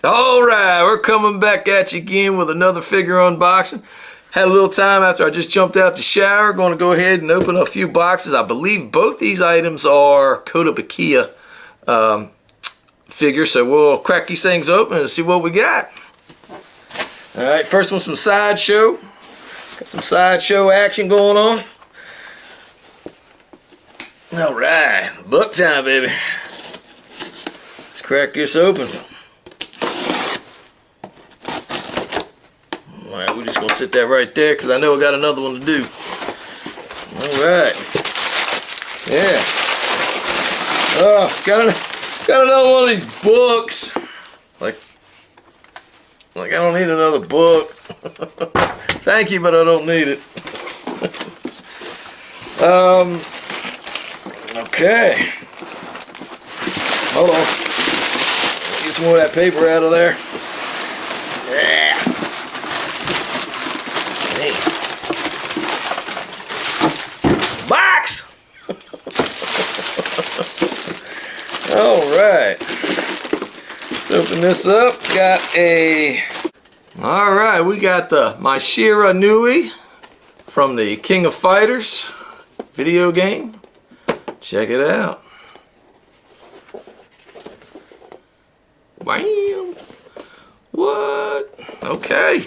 Alright, we're coming back at you again with another figure unboxing. Had a little time after I just jumped out the shower. Going to go ahead and open a few boxes. I believe both these items are Kotobukyia figures, so we'll crack these things open and see what we got. Alright, first one's from Sideshow. Got some Sideshow action going on. Alright, book time, baby. Let's crack this open. Alright, we're just going to sit that right there because I know I got another one to do. Alright. Yeah. Oh, got another one of these books. Like I don't need another book. Thank you, but I don't need it. Okay. Hold on. Get some more of that paper out of there. Yeah. Hey. Box! Alright. Let's open this up. Alright, we got the Mai Shiranui from the King of Fighters video game. Check it out. Bam! What? Okay.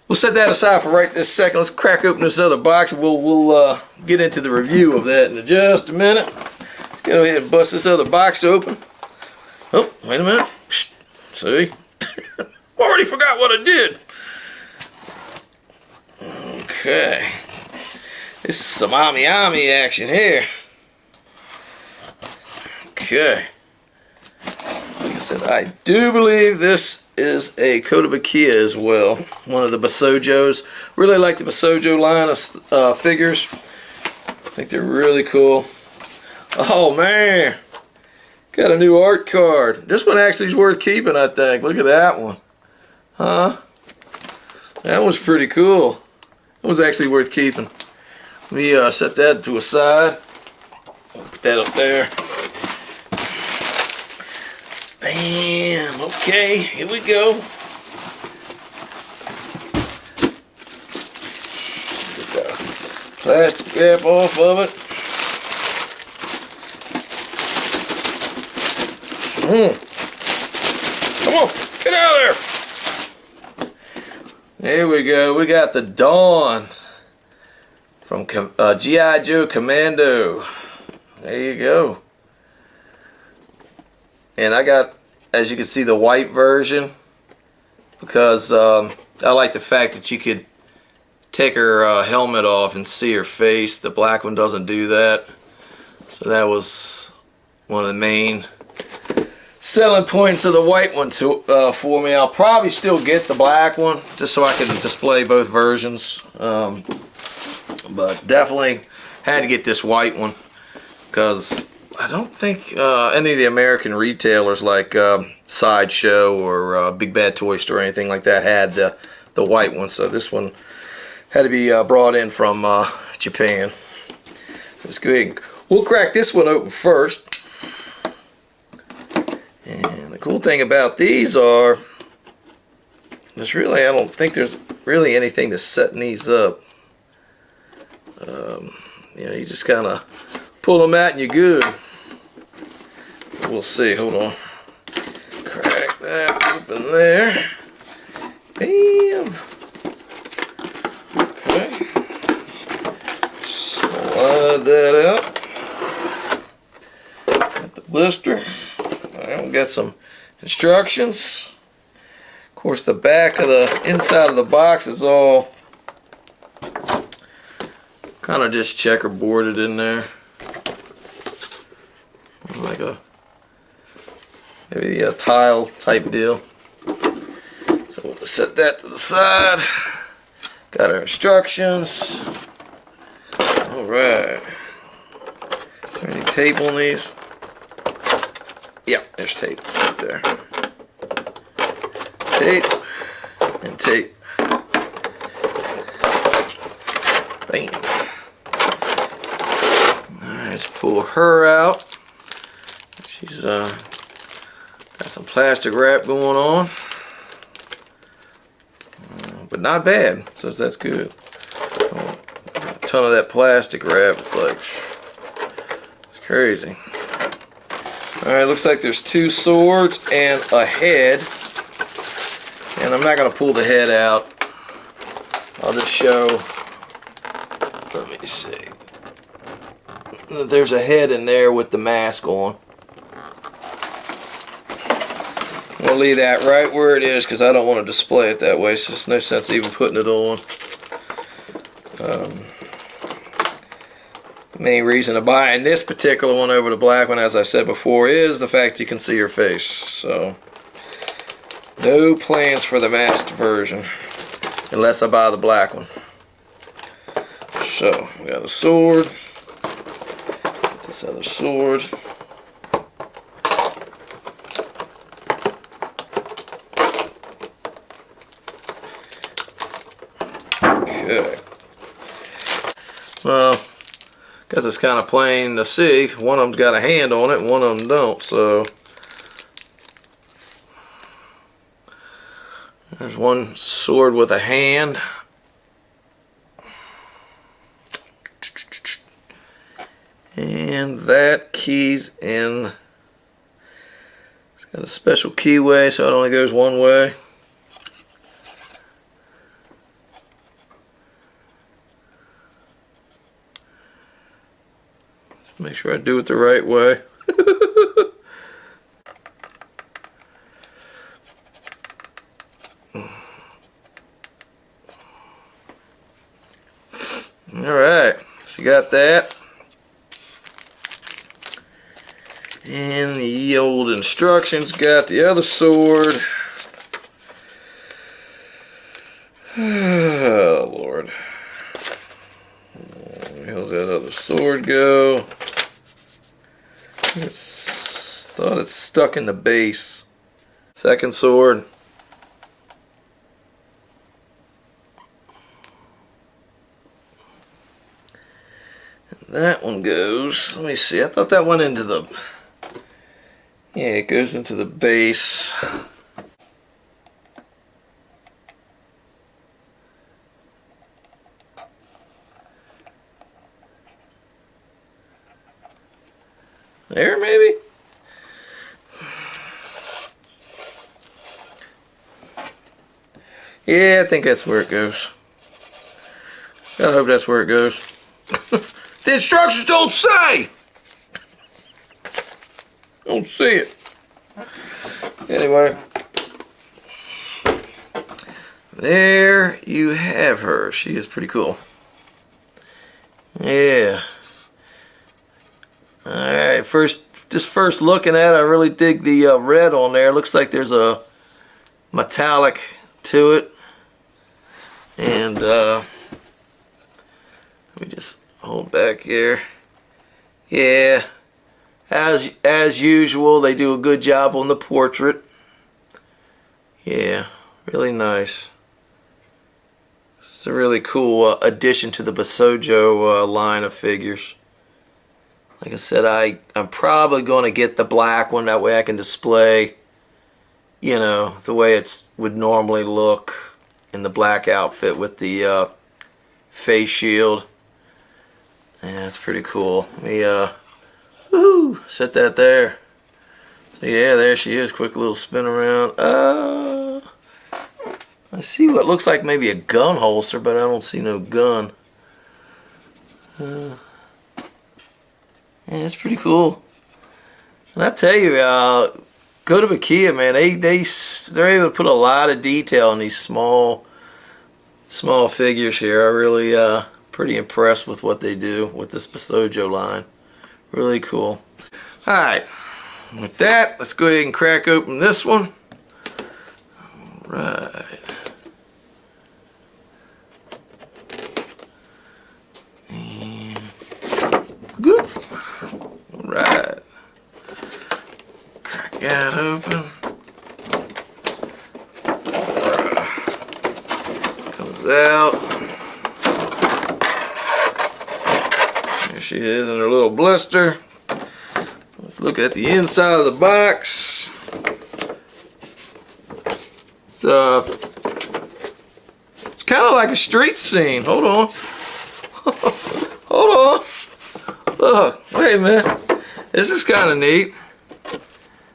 We'll set that aside for right this second. Let's crack open this other box and we'll get into the review of that in just a minute. Let's go ahead and bust this other box open. Oh, wait a minute. See? Already forgot what I did. Okay. This is some Ami action here. Okay. Like I said, I do believe this is a Kotobukyia as well. One of the Basojos. Really like the Basojo line of figures. I think they're really cool. Oh man. Got a new art card. This one actually is worth keeping, I think. Look at that one. Huh? That was pretty cool. That was actually worth keeping. Let me set that to a side. Put that up there. Bam. Okay, here we go. Get the plastic cap off of it. Come on, get out of there. There we go. We got the Dawn from G.I. Joe Commando. There you go. And I got, as you can see, the white version because I like the fact that you could take her helmet off and see her face. The black one doesn't do that. So that was one of the main selling points of the white one for me. I'll probably still get the black one just so I can display both versions. But definitely had to get this white one because I don't think any of the American retailers like Sideshow or Big Bad Toy Store or anything like that had the white one. So this one had to be brought in from Japan. So let's go ahead and we'll crack this one open first. And the cool thing about these are I don't think there's really anything to setting these up. You know, you just kind of pull them out and you're good. We'll see. Hold on. Crack that open there. Bam. Okay. Slide that out. Got the blister. Alright, we got some instructions. Of course, the back of the inside of the box is all kind of just checkerboarded in there. Like maybe a tile type deal. So we'll just set that to the side. Got our instructions. Alright. Is there any tape on these? Yeah, there's tape right there. Tape and tape. Bam. Alright, let's pull her out. She's Got some plastic wrap going on, but not bad, so that's good. A ton of that plastic wrap, it's like, it's crazy. Alright, looks like there's 2 swords and a head. And I'm not going to pull the head out. I'll just show, let me see. There's a head in there with the mask on. We'll leave that right where it is because I don't want to display it that way, so there's no sense even putting it on. The main reason of buying this particular one over the black one, as I said before, is the fact you can see your face. So, no plans for the masked version unless I buy the black one. So, we got a sword. This other sword. Okay. Well, guess it's kind of plain to see. One of them's got a hand on it, and one of them don't. So there's one sword with a hand. And that key's in. It's got a special keyway, so it only goes one way. Just make sure I do it the right way. Alright, so you got that. And the old instructions got the other sword. Oh, Lord. Where's that other sword go? Thought it's stuck in the base. Second sword. And that one goes, let me see, I thought that went into the, yeah, it goes into the base. There, maybe? Yeah, I think that's where it goes. I hope that's where it goes. The instructions don't say! Don't see it. Anyway. There you have her. She is pretty cool. Yeah. Alright, just first looking at it, I really dig the red on there. Looks like there's a metallic to it. And let me just hold back here. Yeah. As usual, they do a good job on the portrait. Yeah, really nice. It's a really cool addition to the Basojo line of figures. Like I said, I'm probably going to get the black one. That way I can display, you know, the way it would normally look in the black outfit with the face shield. Yeah, it's pretty cool. Let me woohoo, set that there. So yeah, there she is. Quick little spin around. I see what looks like maybe a gun holster, but I don't see no gun. Yeah, it's pretty cool. And I tell you, Kotobukyia, man, they're able to put a lot of detail in these small figures here. I really pretty impressed with what they do with this Basojo line. Really cool. Alright, with that, let's go ahead and crack open this one. Alright. And good. Alright. Crack that open. Comes out. There she is in her little blister. Let's look at the inside of the box. It's kind of like a street scene. Hold on. Hold on. Look, wait a minute. This is kind of neat.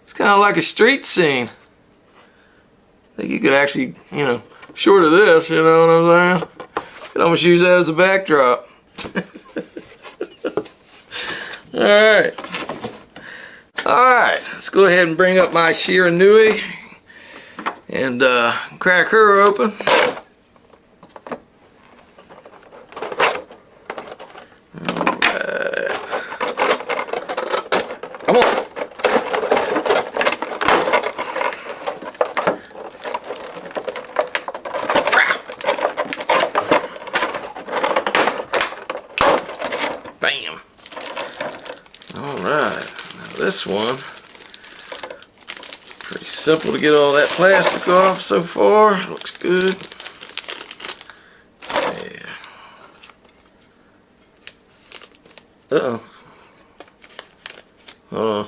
It's kind of like a street scene. I think you could actually, you know, short of this, you know what I'm saying? You could almost use that as a backdrop. Alright. Alright, let's go ahead and bring up my Shiranui and crack her open. Alright. Come on. Bam. Alright. Now this one, pretty simple to get all that plastic off so far. Looks good. Yeah. Uh-oh. Hold on.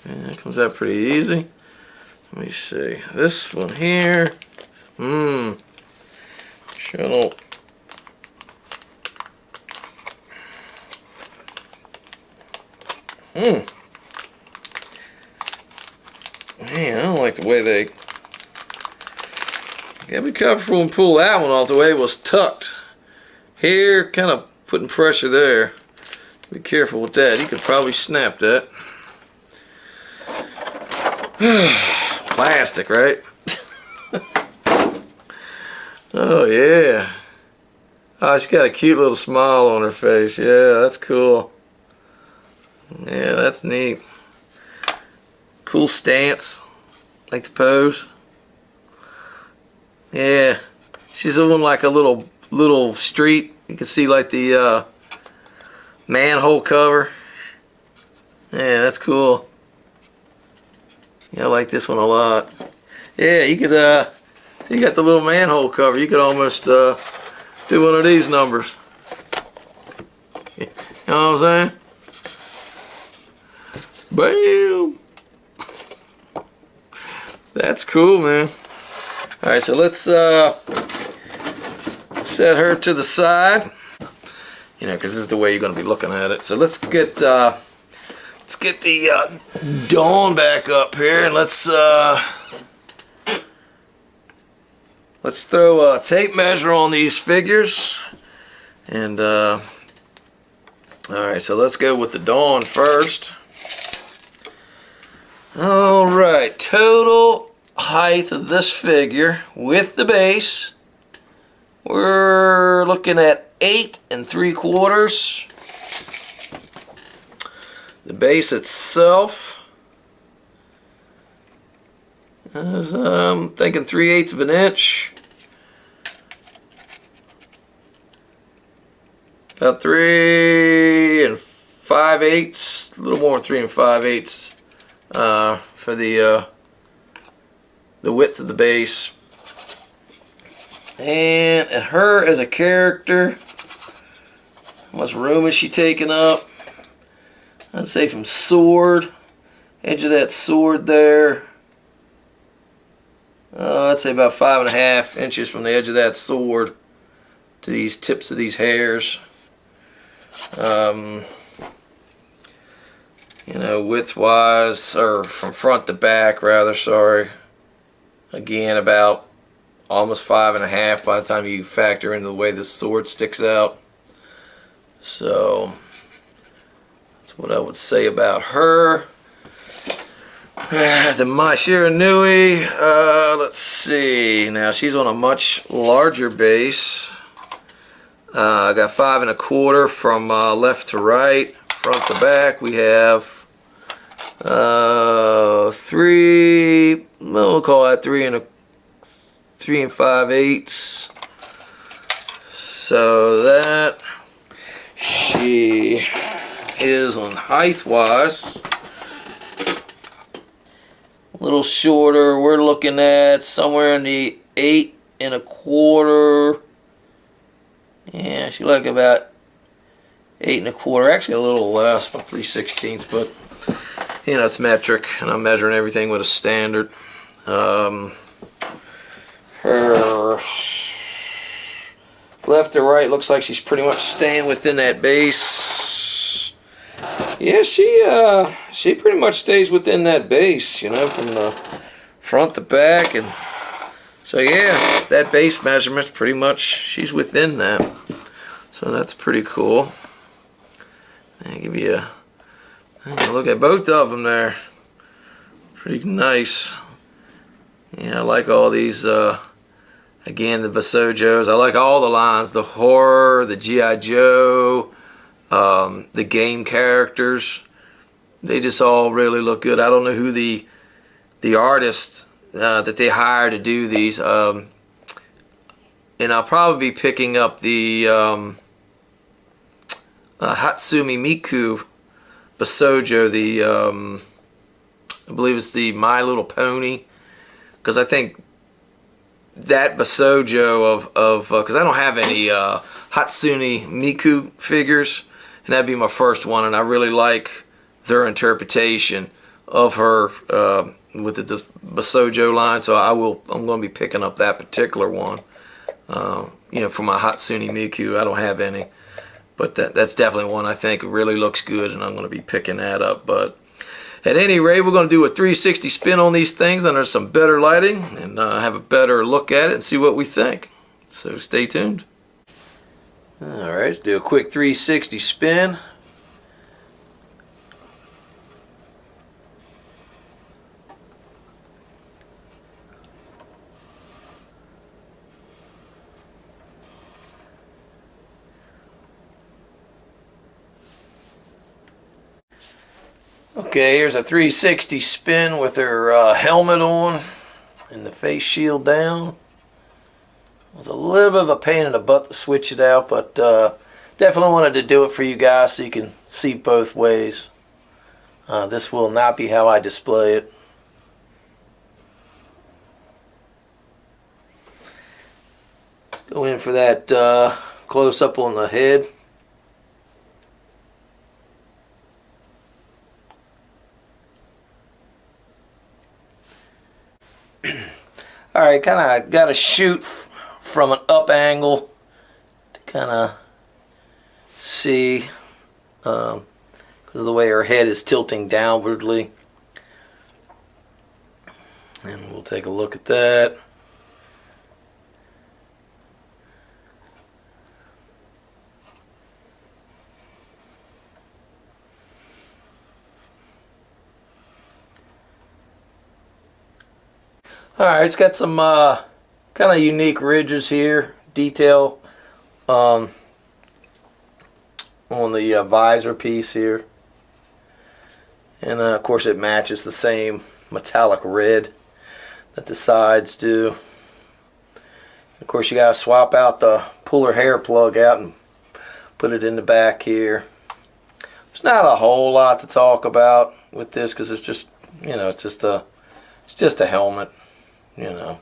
Yeah, that comes out pretty easy. Let me see. This one here. Sure don't. Man, I don't like the way they. Gotta be careful and pull that one off. The way it was tucked. Here, kind of putting pressure there. Be careful with that. You could probably snap that. Plastic, right? Oh yeah. Oh, she's got a cute little smile on her face. Yeah, that's cool. Yeah, that's neat. Cool stance. Like the pose. Yeah. She's on like a little street. You can see like the manhole cover. Yeah, that's cool. Yeah, I like this one a lot. Yeah, you could so you got the little manhole cover. You could almost do one of these numbers. You know what I'm saying? Bam! That's cool, man. Alright, so let's set her to the side. You know, because this is the way you're going to be looking at it. So let's get the Dawn back up here, and let's throw a tape measure on these figures. And alright, so let's go with the Dawn first. Alright, total height of this figure with the base, we're looking at 8 3/4. The base itself is, I'm thinking 3/8 of an inch. About 3 5/8, a little more than 3 5/8 for the width of the base. And her as a character, how much room is she taking up? I'd say from sword, edge of that sword there, I'd say about 5.5 inches from the edge of that sword to these tips of these hairs. You know, width-wise, or from front to back, rather, sorry. Again, about almost 5.5 by the time you factor in the way the sword sticks out. So, that's what I would say about her. The Mai Shiranui, let's see. Now, she's on a much larger base. I got 5 1/4 from left to right. Front to back, we have 3, we'll call that 3 5/8. So that she is on height wise a little shorter. We're looking at somewhere in the 8 1/4. Yeah, she like about 8 1/4, actually a little less, about 3/16, but you know, it's metric, and I'm measuring everything with a standard. Her left to right looks like she's pretty much staying within that base. Yeah, she pretty much stays within that base, you know, from the front to back, and so yeah, that base measurement's pretty much, she's within that. So that's pretty cool. I'll give you a look at both of them there. Pretty nice. Yeah, I like all these, again, the Basojos. I like all the lines, the horror, the G.I. Joe, the game characters. They just all really look good. I don't know who the artist that they hire to do these. And I'll probably be picking up the Hatsumi Miku Basojo, the I believe it's the My Little Pony, because I think that Basojo of because I don't have any Hatsune Miku figures, and that'd be my first one, and I really like their interpretation of her with the Basojo line, so I'm going to be picking up that particular one. You know, for my Hatsune Miku, I don't have any, but that's definitely one I think really looks good, and I'm going to be picking that up. But at any rate, we're going to do a 360 spin on these things under some better lighting, and have a better look at it and see what we think. So stay tuned. Alright, let's do a quick 360 spin. Okay, here's a 360 spin with her helmet on and the face shield down. It was a little bit of a pain in the butt to switch it out, but definitely wanted to do it for you guys so you can see both ways. This will not be how I display it. Go in for that close-up on the head. Alright, kind of got to shoot from an up angle to kind of see, because of the way her head is tilting downwardly. And we'll take a look at that. Alright, it's got some kind of unique ridges here, detail on the visor piece here. And of course it matches the same metallic red that the sides do. Of course you gotta swap out pull her hair plug out and put it in the back here. There's not a whole lot to talk about with this because it's just, you know, it's just a helmet. You know,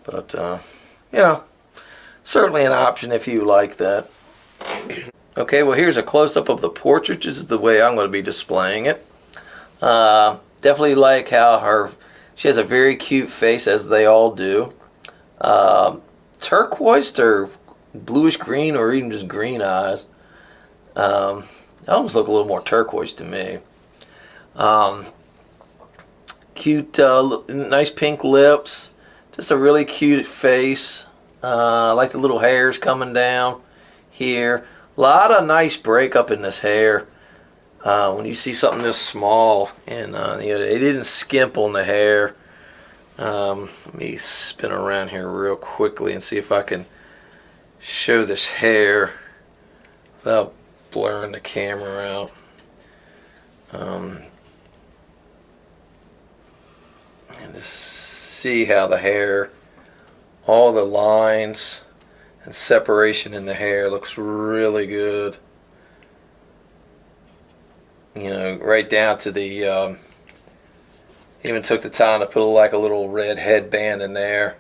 but you know, certainly an option if you like that. Okay, well here's a close-up of the portrait. This is the way I'm going to be displaying it. Definitely like how she has a very cute face, as they all do. Turquoise or bluish green, or even just green eyes. They almost look a little more turquoise to me. Cute, nice pink lips. Just a really cute face. I like the little hairs coming down here. A lot of nice breakup in this hair. When you see something this small, and you know, it didn't skimp on the hair. Let me spin around here real quickly and see if I can show this hair without blurring the camera out. And to see how the hair, all the lines and separation in the hair looks really good. You know, right down to the, even took the time to put like a little red headband in there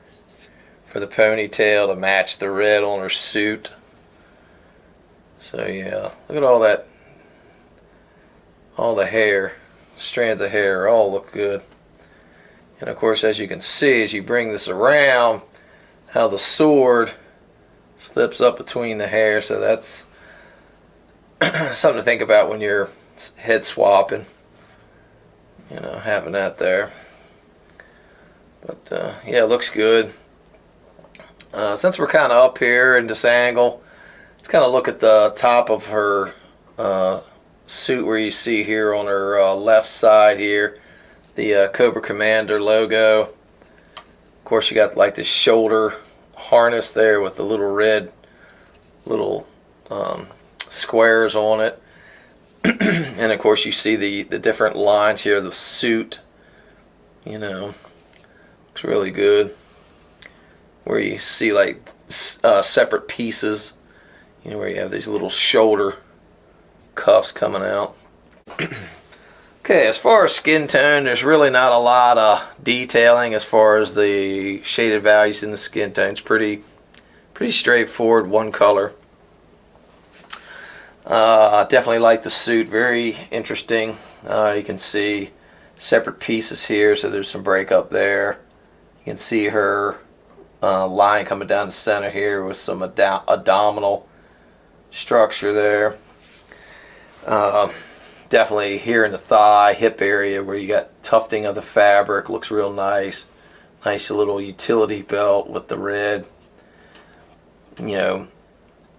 for the ponytail to match the red on her suit. So yeah, look at all that, all the hair, strands of hair all look good. And of course, as you can see, as you bring this around, how the sword slips up between the hair. So that's something to think about when you're head swapping, you know, having that there. But yeah, it looks good. Since we're kind of up here in this angle, let's kind of look at the top of her suit, where you see here on her left side here the Cobra Commander logo. Of course, you got like this shoulder harness there with the little red squares on it. And of course, you see the different lines here of the suit. You know, looks really good. Where you see like separate pieces. You know, where you have these little shoulder cuffs coming out. Okay, as far as skin tone, there's really not a lot of detailing as far as the shaded values in the skin tone. It's pretty straightforward, one color. Definitely like the suit, very interesting. You can see separate pieces here, so there's some breakup there. You can see her line coming down the center here with some abdominal structure there. Definitely here in the thigh, hip area where you got tufting of the fabric, looks real nice. Nice little utility belt with the red, you know,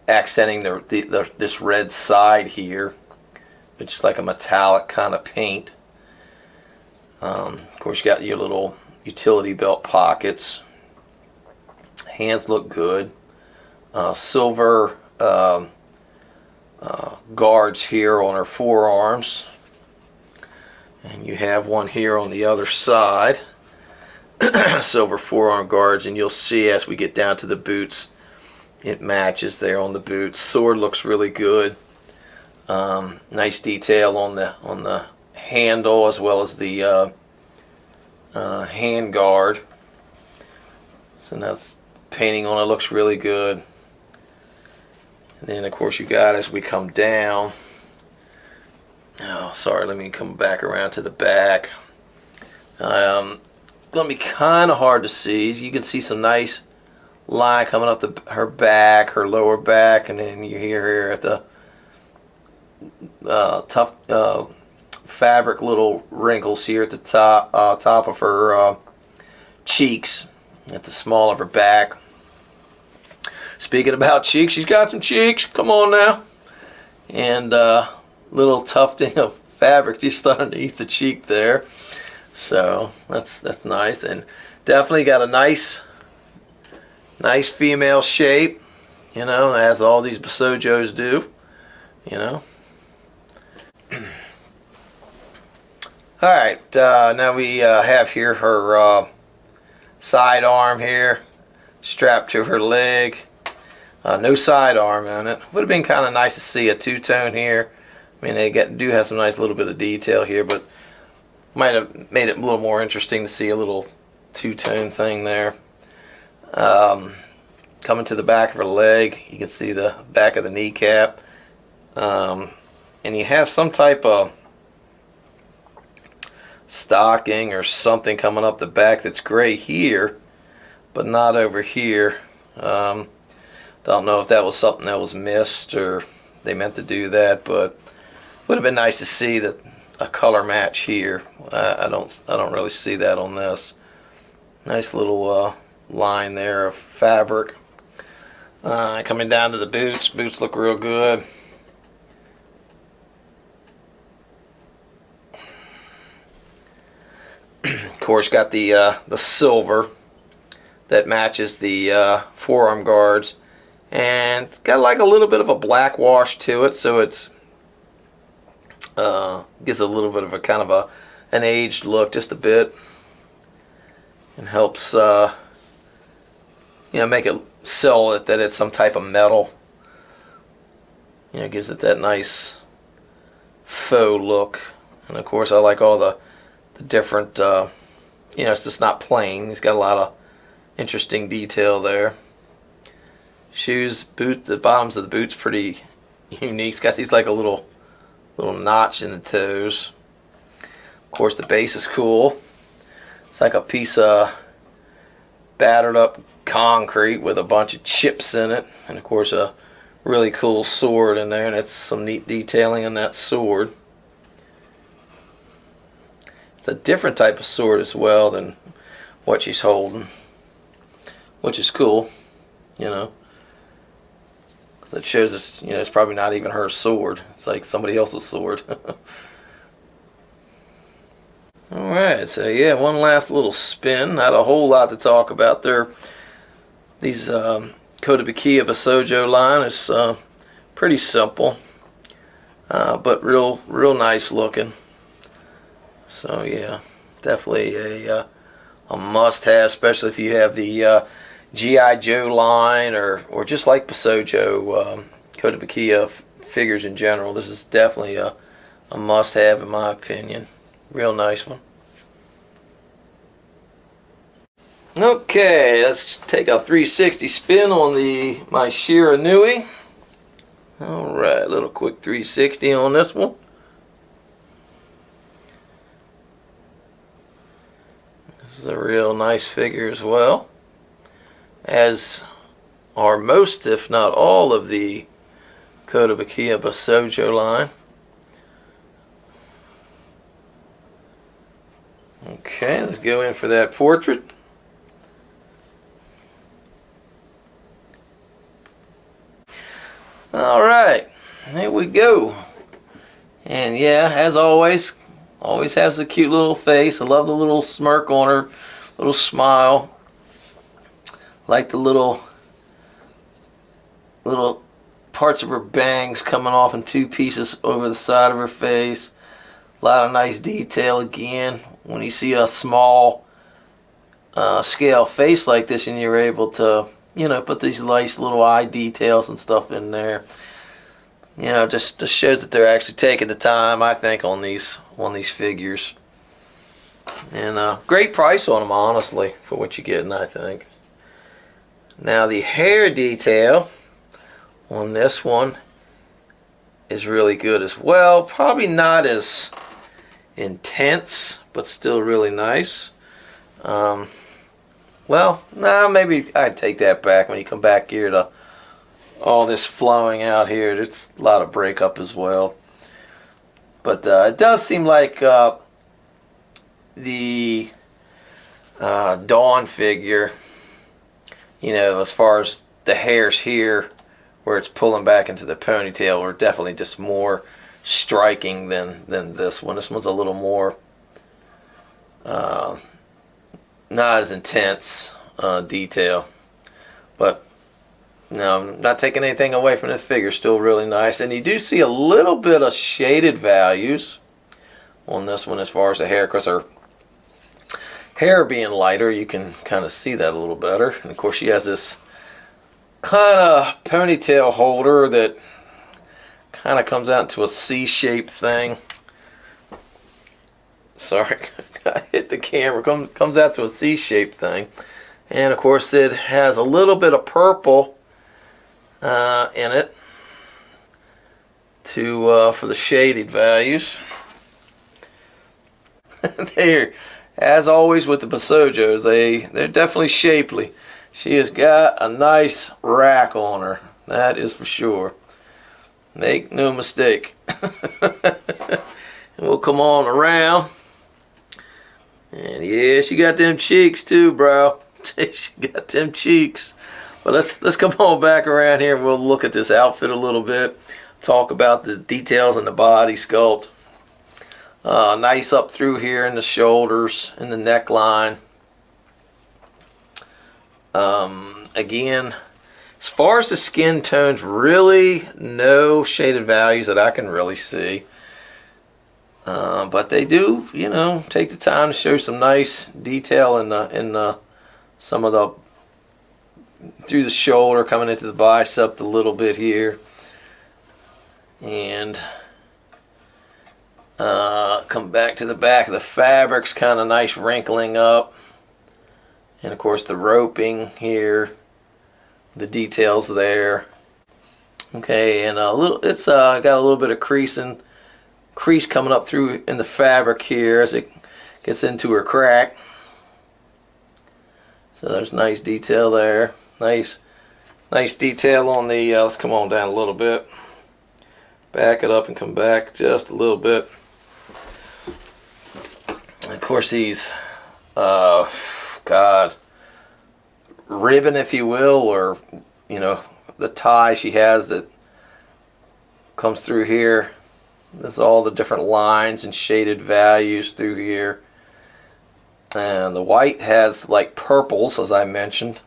accenting this red side here, which is like a metallic kind of paint. Of course, you got your little utility belt pockets. Hands look good. Silver guards here on her forearms, and you have one here on the other side. Silver forearm guards, and you'll see as we get down to the boots, it matches there on the boots. Sword looks really good. Nice detail on the handle as well as the hand guard. So that's painting on it, looks really good. And then of course you got, as we come down, oh sorry, let me come back around to the back. Gonna be kind of hard to see. You can see some nice line coming up her back, her lower back, and then you hear here at the tough fabric little wrinkles here at the top of her cheeks, at the small of her back. Speaking about cheeks, she's got some cheeks. Come on now. And little tufting of fabric just underneath the cheek there. So that's nice, and definitely got a nice female shape. You know, as all these Basojos do. You know. All right. Now we have here her side arm here, strapped to her leg. No side arm on it. Would have been kind of nice to see a two-tone here. I mean, they do have some nice little bit of detail here, but might have made it a little more interesting to see a little two-tone thing there. Coming to the back of her leg, you can see the back of the kneecap. And you have some type of stocking or something coming up the back that's gray here, but not over here. Don't know if that was something that was missed or they meant to do that, but would have been nice to see that a color match here. I don't really see that on this. Nice little line there of fabric. Coming down to the boots. Boots look real good. Of course, got the silver that matches the forearm guards. And it's got like a little bit of a black wash to it, so it's gives a little bit of a kind of an aged look, just a bit, and helps you know, make it sell it that it's some type of metal. You know, gives it that nice faux look. And of course, I like all the different. You know, it's just not plain. He's got a lot of interesting detail there. Shoes, boot, the bottoms of the boots pretty unique. It's got these like a little notch in the toes. Of course, the base is cool. It's like a piece of battered up concrete with a bunch of chips in it, and of course a really cool sword in there, and it's some neat detailing on that sword. It's a different type of sword as well than what she's holding, which is cool, you know. It shows us, you know, it's probably not even her sword. It's like somebody else's sword. Alright, so yeah, one last little spin. Not a whole lot to talk about there. These Kotobukyia Basojo line is pretty simple, but real nice looking. So yeah, definitely a must-have, especially if you have the G.I. Joe line or just like Basojo, Kotobukyia figures in general. This is definitely a must-have in my opinion. Real nice one. Okay, let's take a 360 spin on the Mai Shiranui. Alright, a little quick 360 on this one. This is a real nice figure as well, as are most, if not all, of the Kotobukyia Basojo line. Okay, let's go in for that portrait. Alright, here we go. And yeah, as always has a cute little face. I love the little smirk on her, little smile. Like the little parts of her bangs coming off in two pieces over the side of her face. A lot of nice detail again. When you see a small scale face like this and you're able to, you know, put these nice little eye details and stuff in there, you know, just shows that they're actually taking the time, I think, on these figures. And great price on them, honestly, for what you're getting, I think. Now the hair detail on this one is really good as well. Probably not as intense, but still really nice. Well, nah, maybe I'd take that back. When you come back here to all this flowing out here, there's a lot of breakup as well. But it does seem like the Dawn figure, you know, as far as the hairs here where it's pulling back into the ponytail, are definitely just more striking than this one. This one's a little more not as intense detail, but no, I'm not taking anything away from this figure. Still really nice. And you do see a little bit of shaded values on this one as far as the hair, because her hair being lighter, you can kind of see that a little better. And of course she has this kind of ponytail holder that kind of comes out into a C-shaped thing. Sorry, I hit the camera. Comes out to a C-shaped thing. And of course it has a little bit of purple in it for the shaded values. There, as always with the Basojos, they're definitely shapely. She has got a nice rack on her, that is for sure. Make no mistake. And we'll come on around. And yeah, she got them cheeks too, bro. She got them cheeks. But let's come on back around here and we'll look at this outfit a little bit. Talk about the details in the body sculpt. Nice up through here in the shoulders and the neckline. Again, as far as the skin tones, really no shaded values that I can really see. But they do, you know, take the time to show some nice detail in some of the through the shoulder, coming into the bicep a little bit here, and come back to the back of the fabric's kind of nice wrinkling up, and of course the roping here, the details there. Okay, and it's got a little bit of crease coming up through in the fabric here as it gets into her crack. So there's nice detail there. Nice detail on the, let's come on down a little bit. Back it up and come back just a little bit. And of course these, God, ribbon, if you will, or, you know, the tie she has that comes through here. There's all the different lines and shaded values through here. And the white has like purples, as I mentioned,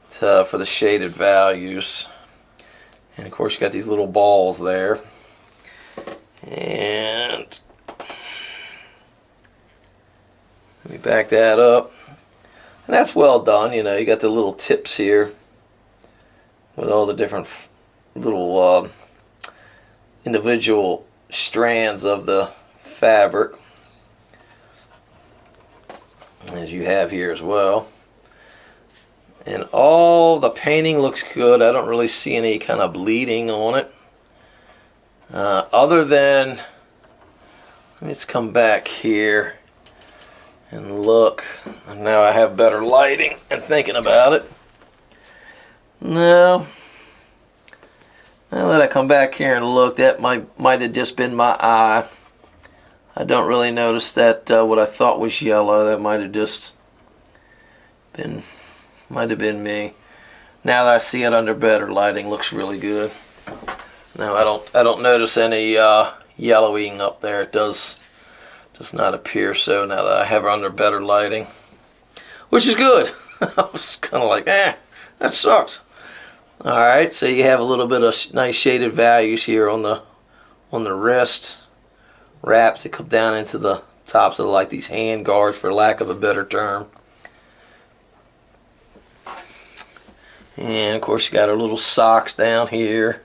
for the shaded values. And of course you got these little balls there. And let me back that up. And that's well done, you know, you got the little tips here with all the different little individual strands of the fabric, as you have here as well. And all the painting looks good. I don't really see any kind of bleeding on it, other than, let's come back here and look. And now I have better lighting and thinking about it. No, now that I come back here and look, that might have just been my eye. I don't really notice that what I thought was yellow. That might have just been, me. Now that I see it under better lighting, looks really good. Now I don't notice any yellowing up there. It does not appear so now that I have it under better lighting, which is good. I was kind of like, that sucks. Alright, so you have a little bit of nice shaded values here on the wrist wraps that come down into the tops of like these hand guards, for lack of a better term. And of course you got her little socks down here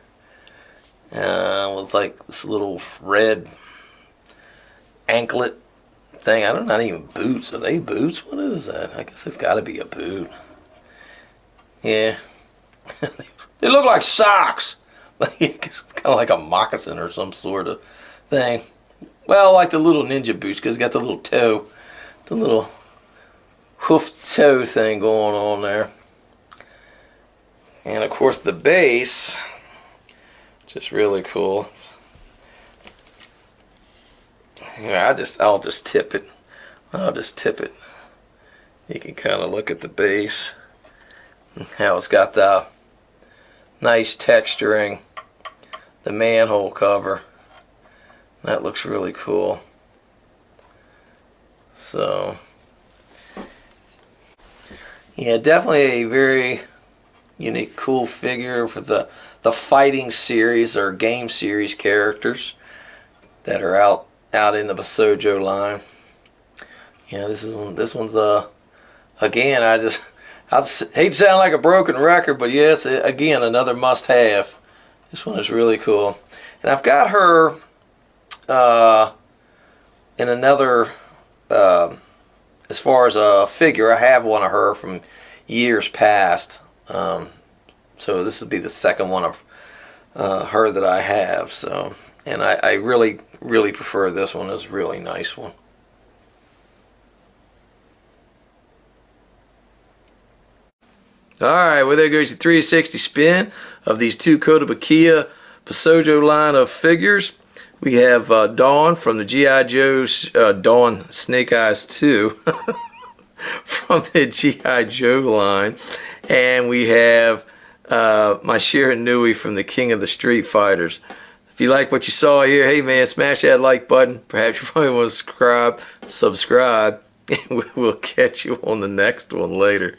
with like this little red anklet thing. I don't know, not even boots. Are they boots? What is that? I guess it's got to be a boot. Yeah. They look like socks. It's kind of like a moccasin or some sort of thing. Well, like the little ninja boots, because it's got the little toe, the little hoof toe thing going on there. And of course the base, just really cool. Yeah, I'll just tip it. You can kind of look at the base, how it's got the nice texturing, the manhole cover. That looks really cool. So yeah, definitely a very unique, cool figure for the fighting series or game series characters that are out in the Basojo line. Yeah, this one's again, I hate to sound like a broken record, but yes, again, another must-have. This one is really cool. And I've got her in another, as far as a figure, I have one of her from years past. So this would be the second one of her that I have. So, and I really prefer this one. It's a really nice one. Alright, well there goes your 360 spin of these two Kotobukyia Basojo line of figures. We have Dawn from the G.I. Joe's, Dawn Snake Eyes 2 from the G.I. Joe line. And we have Mai Shiranui from the King of the Street Fighters. If you like what you saw here, hey man, smash that like button. Perhaps you probably want to subscribe. And we'll catch you on the next one later.